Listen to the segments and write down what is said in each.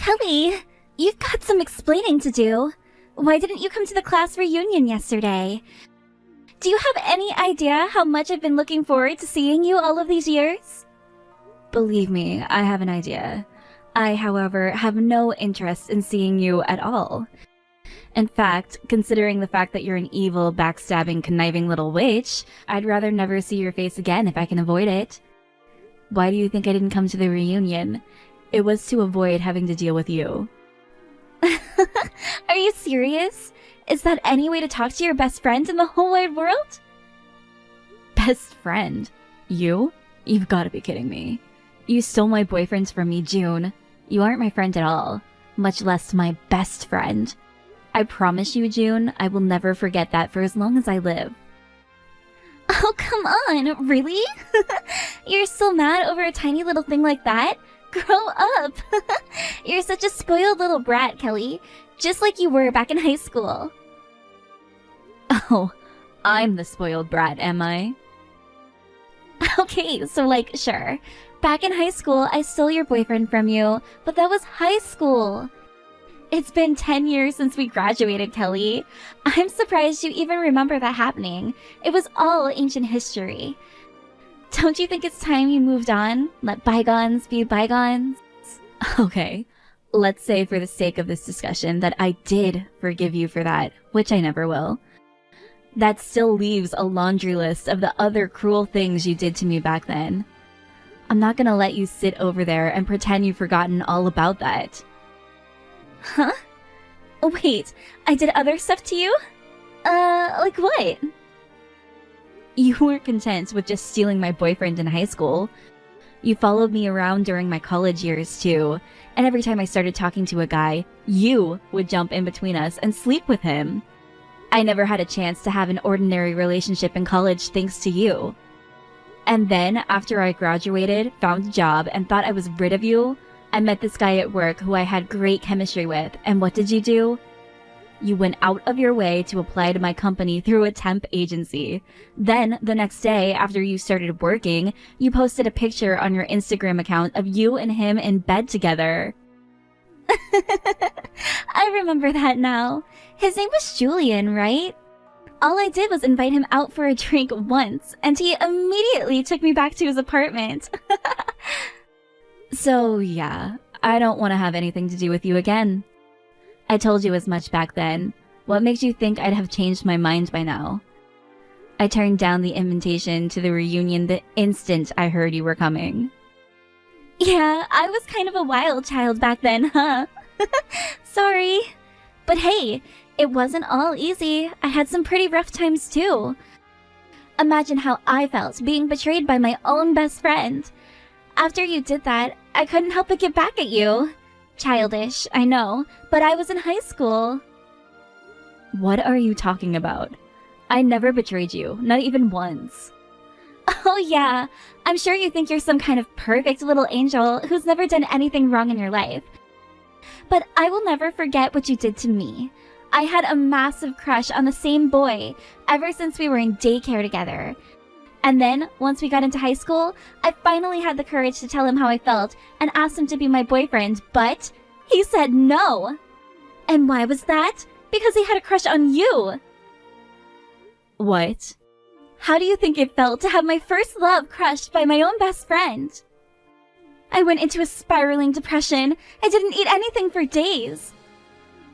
Kelly, you've got some explaining to do. Why didn't you come to the class reunion yesterday? Do you have any idea how much I've been looking forward to seeing you all of these years? Believe me, I have an idea. I, however, have no interest in seeing you at all. In fact, considering the fact that you're an evil, backstabbing, conniving little witch, I'd rather never see your face again if I can avoid it. Why do you think I didn't come to the reunion? It was to avoid having to deal with you. Are you serious? Is that any way to talk to your best friend in the whole wide world? Best friend? You? You've got to be kidding me. You stole my boyfriend from me, June. You aren't my friend at all, much less my best friend. I promise you, June, I will never forget that for as long as I live. Oh, come on, really? You're still mad over a tiny little thing like that? Grow up! You're such a spoiled little brat, Kelly. Just like you were back in high school. Oh, I'm the spoiled brat, am I? Okay, so sure. Back in high school, I stole your boyfriend from you, but that was high school. It's been 10 years since we graduated, Kelly. I'm surprised you even remember that happening. It was all ancient history. Don't you think it's time you moved on? Let bygones be bygones? Okay, let's say for the sake of this discussion that I did forgive you for that, which I never will. That still leaves a laundry list of the other cruel things you did to me back then. I'm not gonna let you sit over there and pretend you've forgotten all about that. Huh? Wait, I did other stuff to you? Like what? You weren't content with just stealing my boyfriend in high school. You followed me around during my college years too, and every time I started talking to a guy, you would jump in between us and sleep with him. I never had a chance to have an ordinary relationship in college thanks to you. And then, after I graduated, found a job, and thought I was rid of you, I met this guy at work who I had great chemistry with, and what did you do? You went out of your way to apply to my company through a temp agency. Then, the next day, after you started working, you posted a picture on your Instagram account of you and him in bed together. I remember that now. His name was Julian, right? All I did was invite him out for a drink once, and he immediately took me back to his apartment. So, yeah, I don't want to have anything to do with you again. I told you as much back then. What makes you think I'd have changed my mind by now? I turned down the invitation to the reunion the instant I heard you were coming. Yeah, I was kind of a wild child back then, huh? Sorry. But hey, it wasn't all easy. I had some pretty rough times too. Imagine how I felt being betrayed by my own best friend. After you did that, I couldn't help but get back at you. Childish, I know, but I was in high school. What are you talking about? I never betrayed you, not even once. Oh yeah, I'm sure you think you're some kind of perfect little angel who's never done anything wrong in your life. But I will never forget what you did to me. I had a massive crush on the same boy ever since we were in daycare together. And then, once we got into high school, I finally had the courage to tell him how I felt and asked him to be my boyfriend, but he said no. And why was that? Because he had a crush on you. What? How do you think it felt to have my first love crushed by my own best friend? I went into a spiraling depression. I didn't eat anything for days.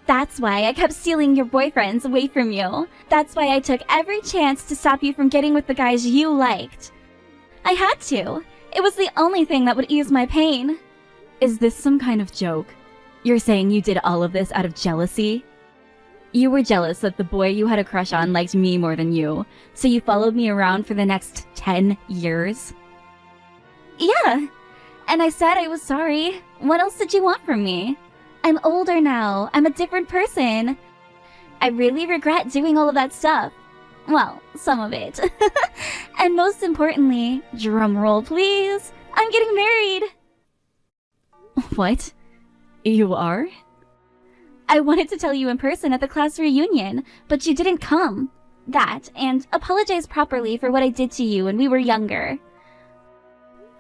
That's why I kept stealing your boyfriends away from you. That's why I took every chance to stop you from getting with the guys you liked. I had to. It was the only thing that would ease my pain. Is this some kind of joke? You're saying you did all of this out of jealousy? You were jealous that the boy you had a crush on liked me more than you, so you followed me around for the next 10 years? Yeah, and I said I was sorry. What else did you want from me? I'm older now. I'm a different person. I really regret doing all of that stuff. Well, some of it. And most importantly, drum roll please, I'm getting married. What? You are? I wanted to tell you in person at the class reunion, but you didn't come. That, and apologize properly for what I did to you when we were younger.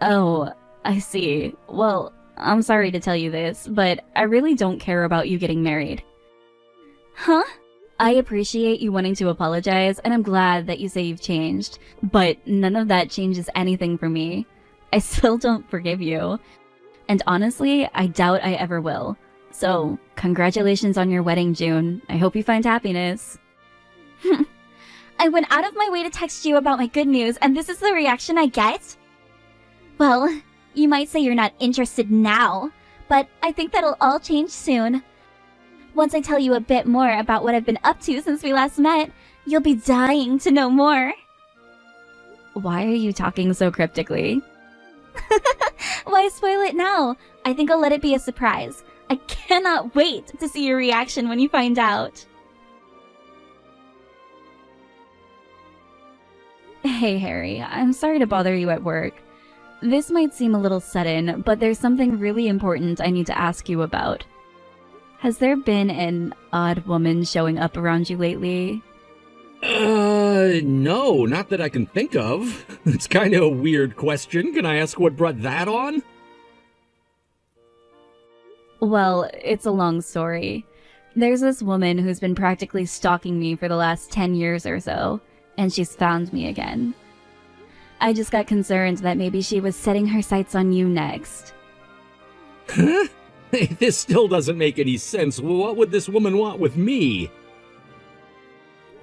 Oh, I see. Well, I'm sorry to tell you this, but I really don't care about you getting married. Huh? I appreciate you wanting to apologize, and I'm glad that you say you've changed, but none of that changes anything for me. I still don't forgive you. And honestly, I doubt I ever will. So, congratulations on your wedding, June. I hope you find happiness. I went out of my way to text you about my good news, and this is the reaction I get? Well, you might say you're not interested now, but I think that'll all change soon. Once I tell you a bit more about what I've been up to since we last met, you'll be dying to know more. Why are you talking so cryptically? Why spoil it now? I think I'll let it be a surprise. I cannot wait to see your reaction when you find out. Hey, Harry, I'm sorry to bother you at work. This might seem a little sudden, but there's something really important I need to ask you about. Has there been an odd woman showing up around you lately? No, not that I can think of. It's kind of a weird question. Can I ask what brought that on? Well, it's a long story. There's this woman who's been practically stalking me for the last 10 years or so, and she's found me again. I just got concerned that maybe she was setting her sights on you next. Huh? Hey, this still doesn't make any sense. What would this woman want with me?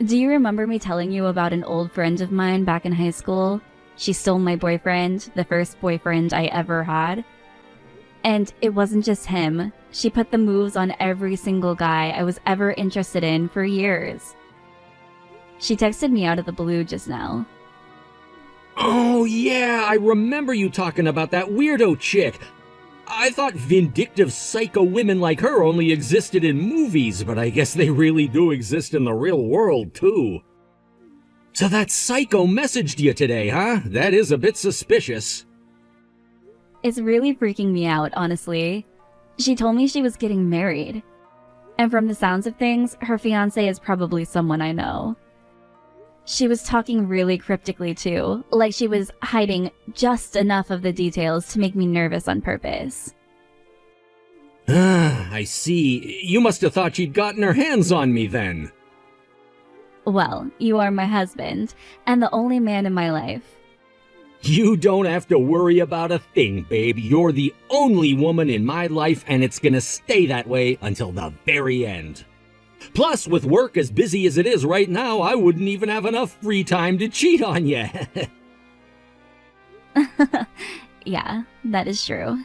Do you remember me telling you about an old friend of mine back in high school? She stole my boyfriend, the first boyfriend I ever had. And it wasn't just him. She put the moves on every single guy I was ever interested in for years. She texted me out of the blue just now. Oh yeah, I remember you talking about that weirdo chick. I thought vindictive psycho women like her only existed in movies, but I guess they really do exist in the real world too. So that psycho messaged you today, huh? That is a bit suspicious. It's really freaking me out, honestly. She told me she was getting married. And from the sounds of things, her fiancé is probably someone I know. She was talking really cryptically too, like she was hiding just enough of the details to make me nervous on purpose. I see. You must have thought she'd gotten her hands on me then. Well, you are my husband, and the only man in my life. You don't have to worry about a thing, babe. You're the only woman in my life, and it's gonna stay that way until the very end. Plus, with work as busy as it is right now, I wouldn't even have enough free time to cheat on you. Yeah, that is true.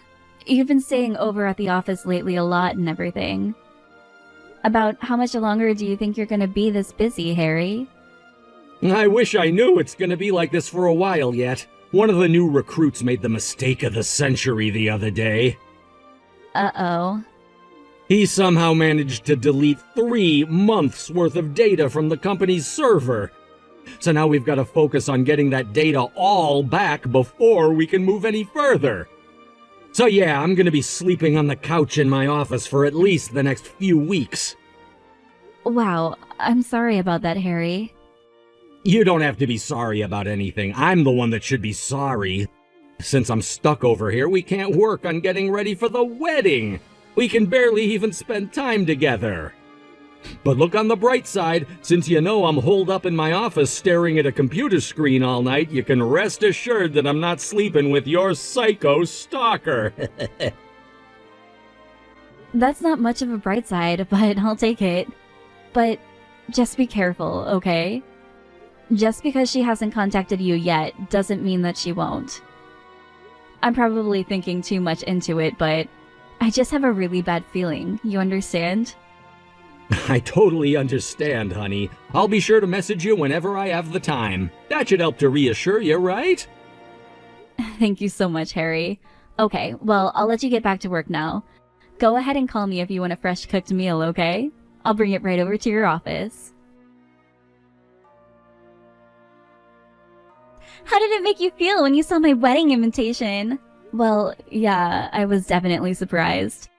You've been staying over at the office lately a lot and everything. About how much longer do you think you're gonna be this busy, Harry? I wish I knew it's gonna be like this for a while yet. One of the new recruits made the mistake of the century the other day. Uh-oh. He somehow managed to delete 3 months worth of data from the company's server. So now we've got to focus on getting that data all back before we can move any further. So yeah, I'm gonna be sleeping on the couch in my office for at least the next few weeks. Wow, I'm sorry about that, Harry. You don't have to be sorry about anything. I'm the one that should be sorry. Since I'm stuck over here, we can't work on getting ready for the wedding. We can barely even spend time together. But look on the bright side, since you know I'm holed up in my office staring at a computer screen all night, you can rest assured that I'm not sleeping with your psycho stalker. That's not much of a bright side, but I'll take it. But just be careful, okay? Just because she hasn't contacted you yet doesn't mean that she won't. I'm probably thinking too much into it, but I just have a really bad feeling, you understand? I totally understand, honey. I'll be sure to message you whenever I have the time. That should help to reassure you, right? Thank you so much, Harry. Okay, well, I'll let you get back to work now. Go ahead and call me if you want a fresh cooked meal, okay? I'll bring it right over to your office. How did it make you feel when you saw my wedding invitation? Well, yeah, I was definitely surprised.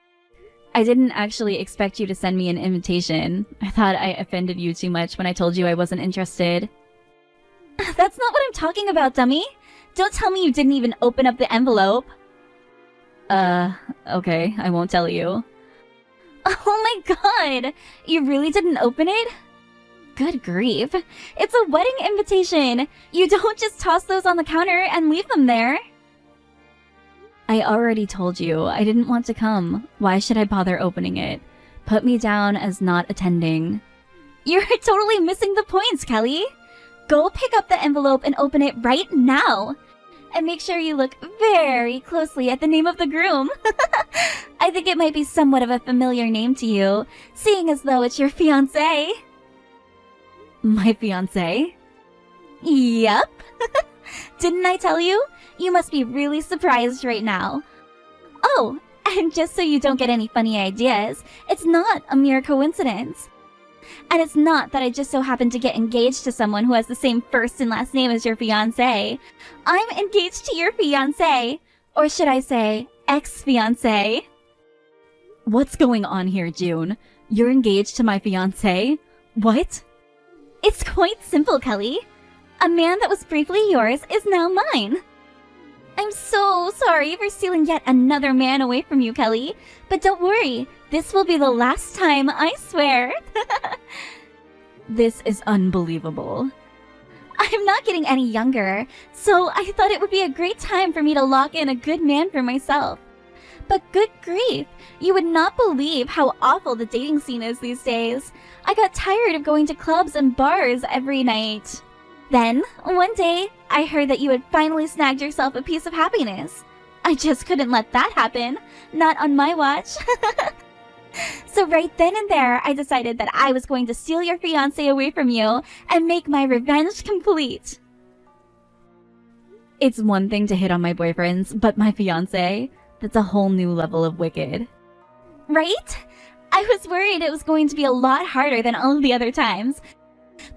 I didn't actually expect you to send me an invitation. I thought I offended you too much when I told you I wasn't interested. That's not what I'm talking about, dummy! Don't tell me you didn't even open up the envelope! Okay, I won't tell you. Oh my god! You really didn't open it? Good grief. It's a wedding invitation! You don't just toss those on the counter and leave them there! I already told you I didn't want to come. Why should I bother opening it? Put me down as not attending. You're totally missing the points, Kelly! Go pick up the envelope and open it right now! And make sure you look very closely at the name of the groom. I think it might be somewhat of a familiar name to you, seeing as though it's your fiancé. My fiancé? Yep. Didn't I tell you? You must be really surprised right now. Oh, and just so you don't get any funny ideas, it's not a mere coincidence. And it's not that I just so happen to get engaged to someone who has the same first and last name as your fiancé. I'm engaged to your fiancé. Or should I say, ex-fiancé. What's going on here, June? You're engaged to my fiancé? What? It's quite simple, Kelly. A man that was briefly yours is now mine. I'm so sorry for stealing yet another man away from you, Kelly. But don't worry, this will be the last time, I swear. This is unbelievable. I'm not getting any younger, so I thought it would be a great time for me to lock in a good man for myself. But good grief, you would not believe how awful the dating scene is these days. I got tired of going to clubs and bars every night. Then, one day, I heard that you had finally snagged yourself a piece of happiness. I just couldn't let that happen. Not on my watch. So right then and there, I decided that I was going to steal your fiancé away from you and make my revenge complete. It's one thing to hit on my boyfriends, but my fiancé? That's a whole new level of wicked. Right? I was worried it was going to be a lot harder than all of the other times.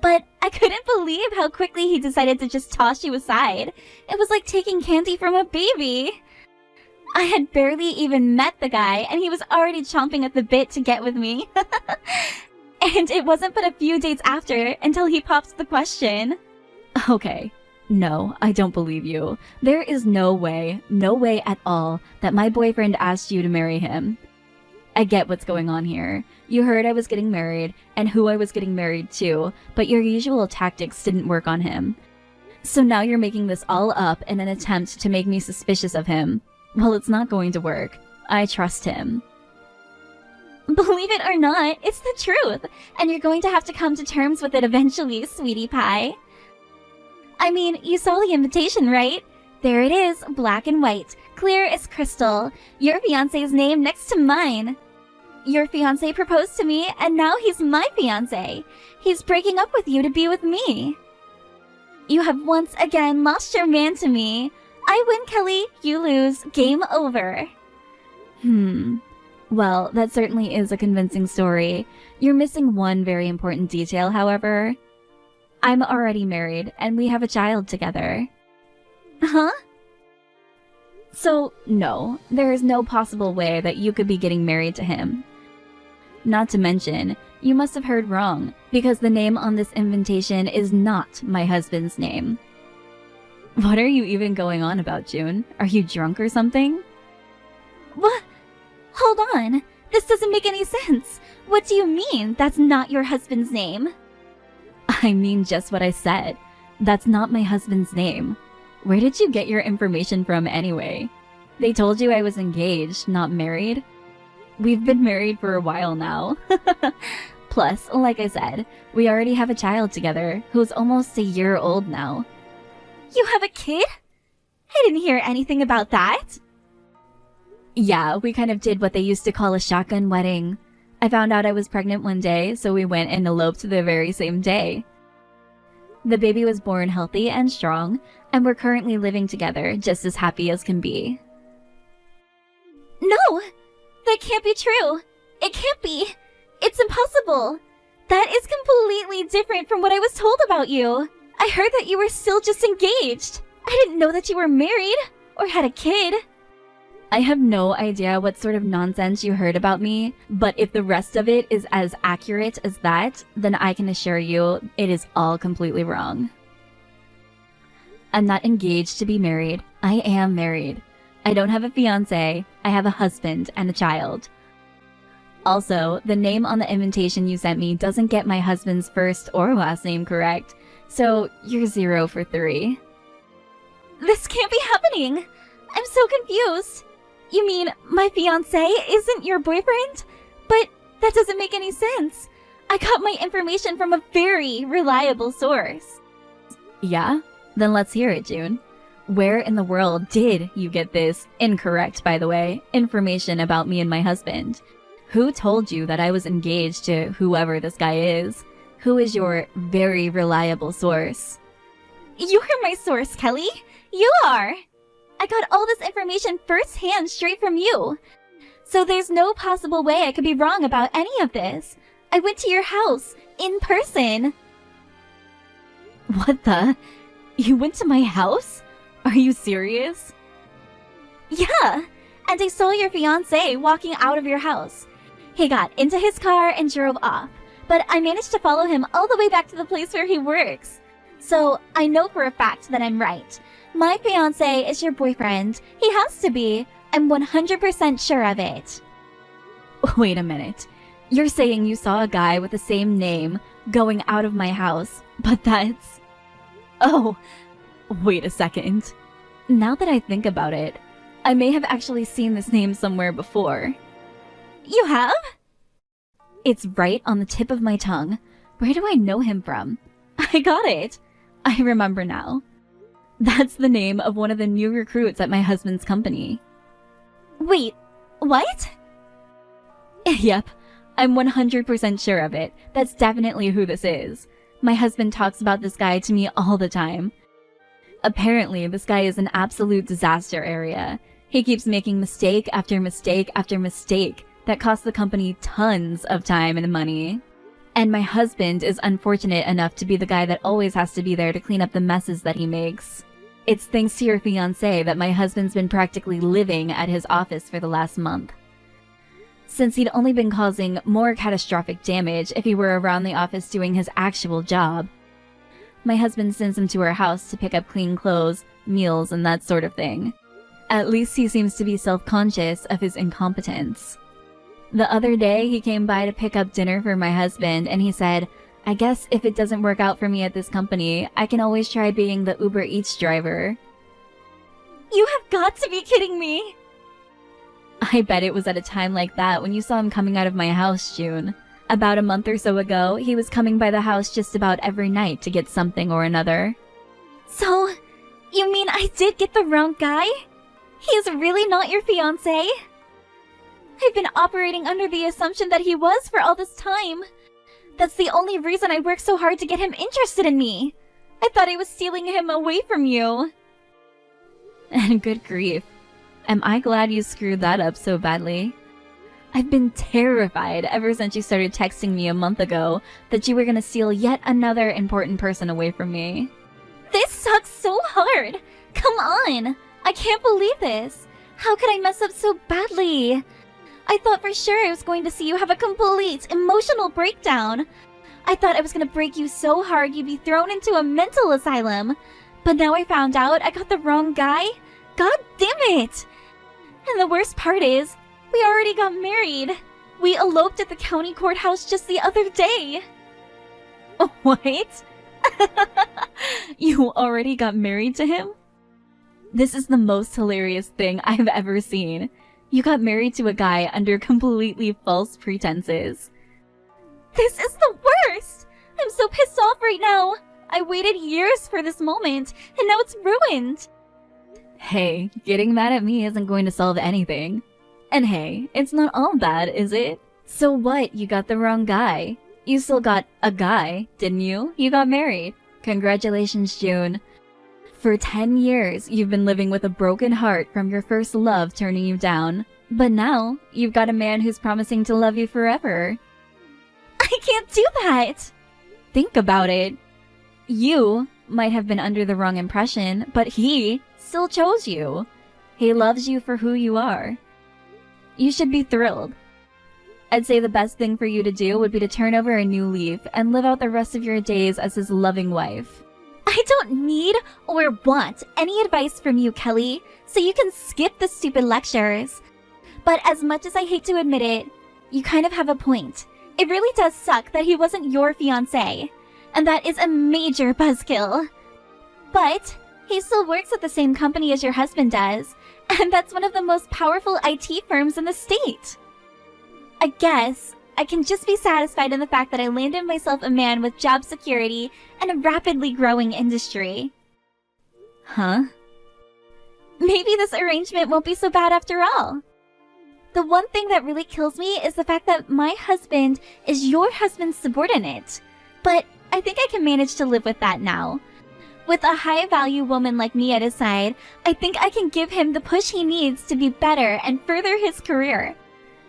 But I couldn't believe how quickly he decided to just toss you aside. It was like taking candy from a baby. I had barely even met the guy, and he was already chomping at the bit to get with me. And it wasn't but a few dates after until he pops the question. Okay. No, I don't believe you. There is no way at all that my boyfriend asked you to marry him. I get what's going on here. You heard I was getting married and who I was getting married to, but your usual tactics didn't work on him. So now you're making this all up in an attempt to make me suspicious of him. Well, it's not going to work. I trust him. Believe it or not, it's the truth, and you're going to have to come to terms with it eventually, sweetie pie. I mean, you saw the invitation, right? There it is, black and white, clear as crystal. Your fiancé's name next to mine. Your fiancé proposed to me, and now he's my fiancé. He's breaking up with you to be with me. You have once again lost your man to me. I win, Kelly. You lose. Game over. Well, that certainly is a convincing story. You're missing one very important detail, however. I'm already married, and we have a child together. Huh? So, no, there is no possible way that you could be getting married to him. Not to mention, you must have heard wrong, because the name on this invitation is not my husband's name. What are you even going on about, June? Are you drunk or something? What? Hold on. This doesn't make any sense. What do you mean that's not your husband's name? I mean just what I said. That's not my husband's name. Where did you get your information from anyway? They told you I was engaged, not married? We've been married for a while now. Plus, like I said, we already have a child together who's almost a year old now. You have a kid? I didn't hear anything about that. Yeah, we kind of did what they used to call a shotgun wedding. I found out I was pregnant one day, so we went and eloped the very same day. The baby was born healthy and strong, and we're currently living together just as happy as can be. No! That can't be true! It can't be! It's impossible! That is completely different from what I was told about you! I heard that you were still just engaged! I didn't know that you were married! Or had a kid! I have no idea what sort of nonsense you heard about me, but if the rest of it is as accurate as that, then I can assure you it is all completely wrong. I'm not engaged to be married. I am married. I don't have a fiancé. I I have a husband and a child. Also, the name on the invitation you sent me doesn't get my husband's first or last name correct, so you're 0 for 3. This can't be happening! I'm so confused! You mean my fiancé isn't your boyfriend? But that doesn't make any sense. I got my information from a very reliable source. Yeah? Then let's hear it, June. Where in the world did you get this, incorrect by the way, information about me and my husband? Who told you that I was engaged to whoever this guy is? Who is your very reliable source? You're my source, Kelly! You are! I got all this information firsthand straight from you. So there's no possible way I could be wrong about any of this. I went to your house, in person. What the? You went to my house? Are you serious? Yeah, and I saw your fiancé walking out of your house. He got into his car and drove off, but I managed to follow him all the way back to the place where he works. So I know for a fact that I'm right. My fiancé is your boyfriend. He has to be. I'm 100% sure of it. Wait a minute. You're saying you saw a guy with the same name going out of my house, but that's... Oh, wait a second. Now that I think about it, I may have actually seen this name somewhere before. You have? It's right on the tip of my tongue. Where do I know him from? I got it. I remember now. That's the name of one of the new recruits at my husband's company. Wait, what? Yep, I'm 100% sure of it. That's definitely who this is. My husband talks about this guy to me all the time. Apparently, this guy is an absolute disaster area. He keeps making mistake after mistake after mistake that costs the company tons of time and money. And my husband is unfortunate enough to be the guy that always has to be there to clean up the messes that he makes. It's thanks to your fiancé that my husband's been practically living at his office for the last month. Since he'd only been causing more catastrophic damage if he were around the office doing his actual job. My husband sends him to our house to pick up clean clothes, meals, and that sort of thing. At least he seems to be self-conscious of his incompetence. The other day, he came by to pick up dinner for my husband, and he said, I guess if it doesn't work out for me at this company, I can always try being the Uber Eats driver. You have got to be kidding me! I bet it was at a time like that when you saw him coming out of my house, June. About a month or so ago, he was coming by the house just about every night to get something or another. So, you mean I did get the wrong guy? He's really not your fiancé? I've been operating under the assumption that he was for all this time. That's the only reason I worked so hard to get him interested in me. I thought I was stealing him away from you. And good grief. Am I glad you screwed that up so badly? I've been terrified ever since you started texting me a month ago that you were gonna steal yet another important person away from me. This sucks so hard! Come on! I can't believe this! How could I mess up so badly? I thought for sure I was going to see you have a complete emotional breakdown. I thought I was going to break you so hard you'd be thrown into a mental asylum. But now I found out I got the wrong guy. God damn it! And the worst part is, we already got married. We eloped at the county courthouse just the other day. What? You already got married to him? This is the most hilarious thing I've ever seen. You got married to a guy under completely false pretenses. This is the worst! I'm so pissed off right now! I waited years for this moment, and now it's ruined! Hey, getting mad at me isn't going to solve anything. And hey, it's not all bad, is it? So what, you got the wrong guy? You still got a guy, didn't you? You got married. Congratulations, June. For 10 years, you've been living with a broken heart from your first love turning you down. But now, you've got a man who's promising to love you forever. I can't do that! Think about it. You might have been under the wrong impression, but he still chose you. He loves you for who you are. You should be thrilled. I'd say the best thing for you to do would be to turn over a new leaf and live out the rest of your days as his loving wife. I don't need or want any advice from you, Kelly, so you can skip the stupid lectures. But as much as I hate to admit it, you kind of have a point. It really does suck that he wasn't your fiancé. And that is a major buzzkill. But he still works at the same company as your husband does, and that's one of the most powerful IT firms in the state. I guess I can just be satisfied in the fact that I landed myself a man with job security and a rapidly growing industry. Huh? Maybe this arrangement won't be so bad after all. The one thing that really kills me is the fact that my husband is your husband's subordinate. But I think I can manage to live with that now. With a high-value woman like me at his side, I think I can give him the push he needs to be better and further his career.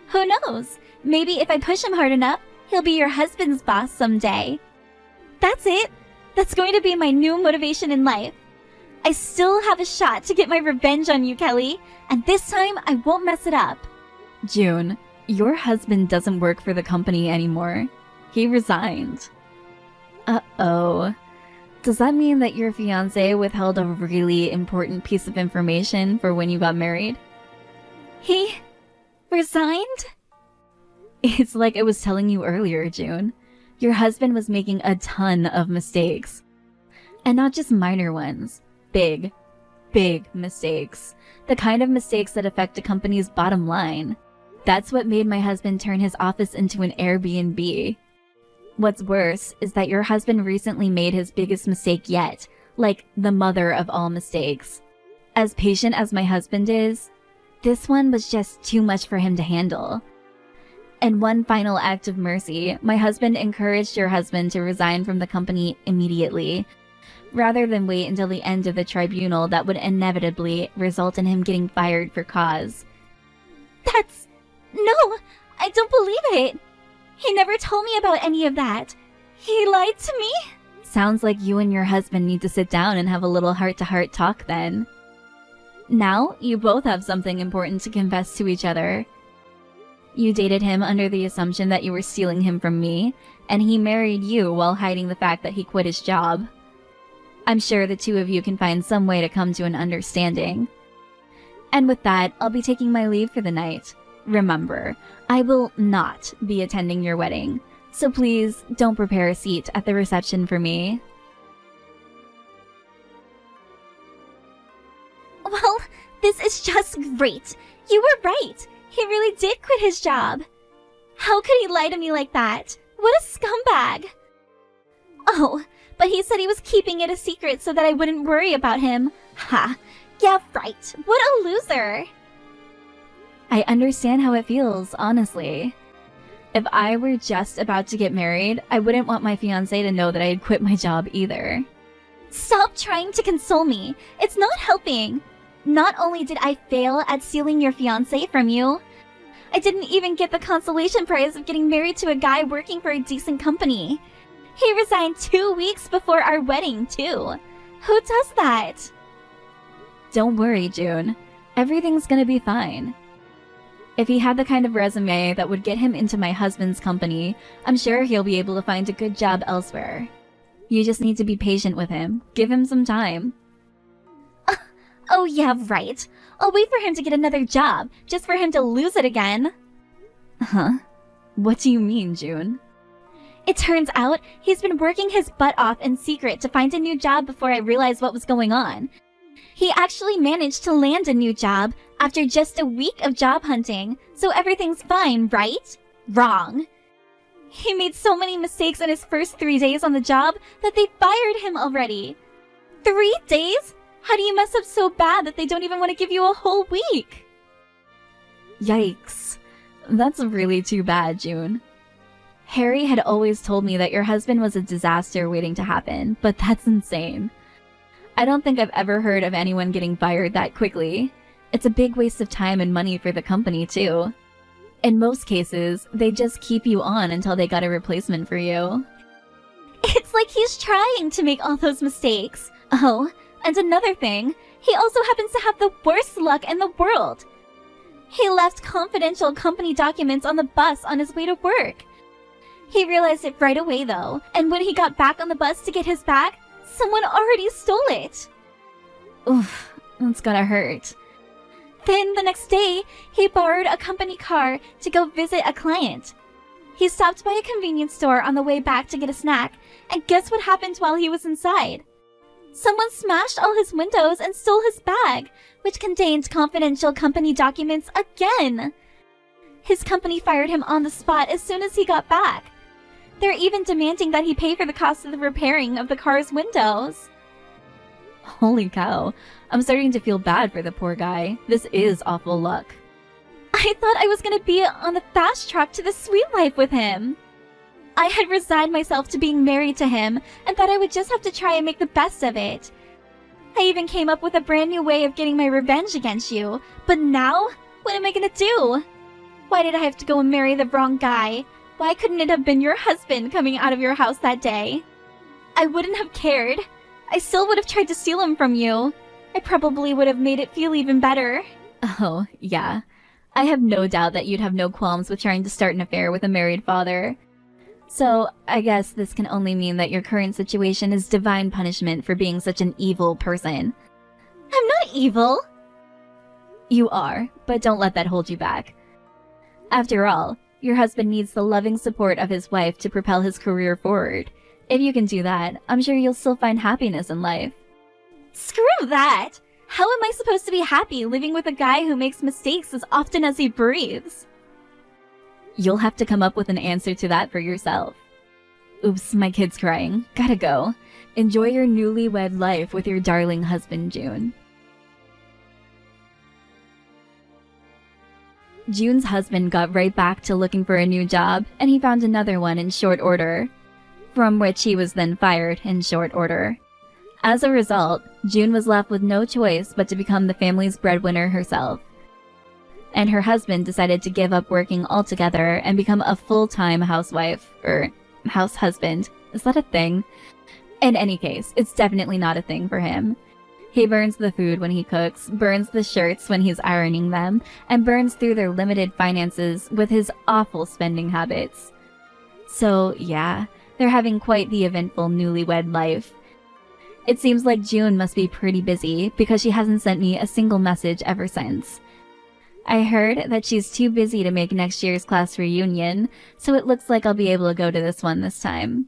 Who knows? Maybe if I push him hard enough, he'll be your husband's boss someday. That's it. That's going to be my new motivation in life. I still have a shot to get my revenge on you, Kelly, and this time I won't mess it up. June, your husband doesn't work for the company anymore. He resigned. Uh-oh. Does that mean that your fiancé withheld a really important piece of information for when you got married? He resigned? It's like I was telling you earlier, June. Your husband was making a ton of mistakes. And not just minor ones. Big mistakes. The kind of mistakes that affect a company's bottom line. That's what made my husband turn his office into an Airbnb. What's worse is that your husband recently made his biggest mistake yet, like the mother of all mistakes. As patient as my husband is, this one was just too much for him to handle. In one final act of mercy, my husband encouraged your husband to resign from the company immediately, rather than wait until the end of the tribunal that would inevitably result in him getting fired for cause. No, I don't believe it. He never told me about any of that. He lied to me? Sounds like you and your husband need to sit down and have a little heart-to-heart talk then. Now, you both have something important to confess to each other. You dated him under the assumption that you were stealing him from me, and he married you while hiding the fact that he quit his job. I'm sure the two of you can find some way to come to an understanding. And with that, I'll be taking my leave for the night. Remember, I will not be attending your wedding, so please don't prepare a seat at the reception for me. Well, this is just great. You were right. He really did quit his job. How could he lie to me like that? What a scumbag. Oh, but he said he was keeping it a secret so that I wouldn't worry about him. Ha! Yeah, right. What a loser. I understand how it feels, honestly. If I were just about to get married, I wouldn't want my fiancé to know that I had quit my job either. Stop trying to console me. It's not helping. Not only did I fail at stealing your fiancé from you, I didn't even get the consolation prize of getting married to a guy working for a decent company. He resigned 2 weeks before our wedding, too. Who does that? Don't worry, June. Everything's gonna be fine. If he had the kind of resume that would get him into my husband's company, I'm sure he'll be able to find a good job elsewhere. You just need to be patient with him. Give him some time. Oh yeah, right. I'll wait for him to get another job, just for him to lose it again. Huh? What do you mean, June? It turns out he's been working his butt off in secret to find a new job before I realized what was going on. He actually managed to land a new job after just a week of job hunting, so everything's fine, right? Wrong. He made so many mistakes in his first 3 days on the job that they fired him already. 3 days? How do you mess up so bad that they don't even want to give you a whole week? Yikes. That's really too bad, June. Harry had always told me that your husband was a disaster waiting to happen, but that's insane. I don't think I've ever heard of anyone getting fired that quickly. It's a big waste of time and money for the company, too. In most cases, they just keep you on until they got a replacement for you. It's like he's trying to make all those mistakes. Oh, and another thing, he also happens to have the worst luck in the world. He left confidential company documents on the bus on his way to work. He realized it right away, though, and when he got back on the bus to get his bag, someone already stole it. Oof, that's gotta hurt. Then the next day, he borrowed a company car to go visit a client. He stopped by a convenience store on the way back to get a snack, and guess what happened while he was inside? Someone smashed all his windows and stole his bag, which contained confidential company documents again. His company fired him on the spot as soon as he got back. They're even demanding that he pay for the cost of the repairing of the car's windows. Holy cow. I'm starting to feel bad for the poor guy. This is awful luck. I thought I was gonna be on the fast track to the sweet life with him. I had resigned myself to being married to him and thought I would just have to try and make the best of it. I even came up with a brand new way of getting my revenge against you. But now, what am I gonna do? Why did I have to go and marry the wrong guy? Why couldn't it have been your husband coming out of your house that day? I wouldn't have cared. I still would have tried to steal him from you. I probably would have made it feel even better. Oh, yeah. I have no doubt that you'd have no qualms with trying to start an affair with a married father. So, I guess this can only mean that your current situation is divine punishment for being such an evil person. I'm not evil. You are, but don't let that hold you back. After all, your husband needs the loving support of his wife to propel his career forward. If you can do that, I'm sure you'll still find happiness in life. Screw that! How am I supposed to be happy living with a guy who makes mistakes as often as he breathes? You'll have to come up with an answer to that for yourself. Oops, my kid's crying. Gotta go. Enjoy your newlywed life with your darling husband, June. June's husband got right back to looking for a new job, and he found another one in short order, from which he was then fired in short order. As a result, June was left with no choice but to become the family's breadwinner herself. And her husband decided to give up working altogether and become a full-time housewife, or house husband. Is that a thing? In any case, it's definitely not a thing for him. He burns the food when he cooks, burns the shirts when he's ironing them, and burns through their limited finances with his awful spending habits. So, yeah, they're having quite the eventful newlywed life. It seems like June must be pretty busy because she hasn't sent me a single message ever since. I heard that she's too busy to make next year's class reunion, so it looks like I'll be able to go to this one this time.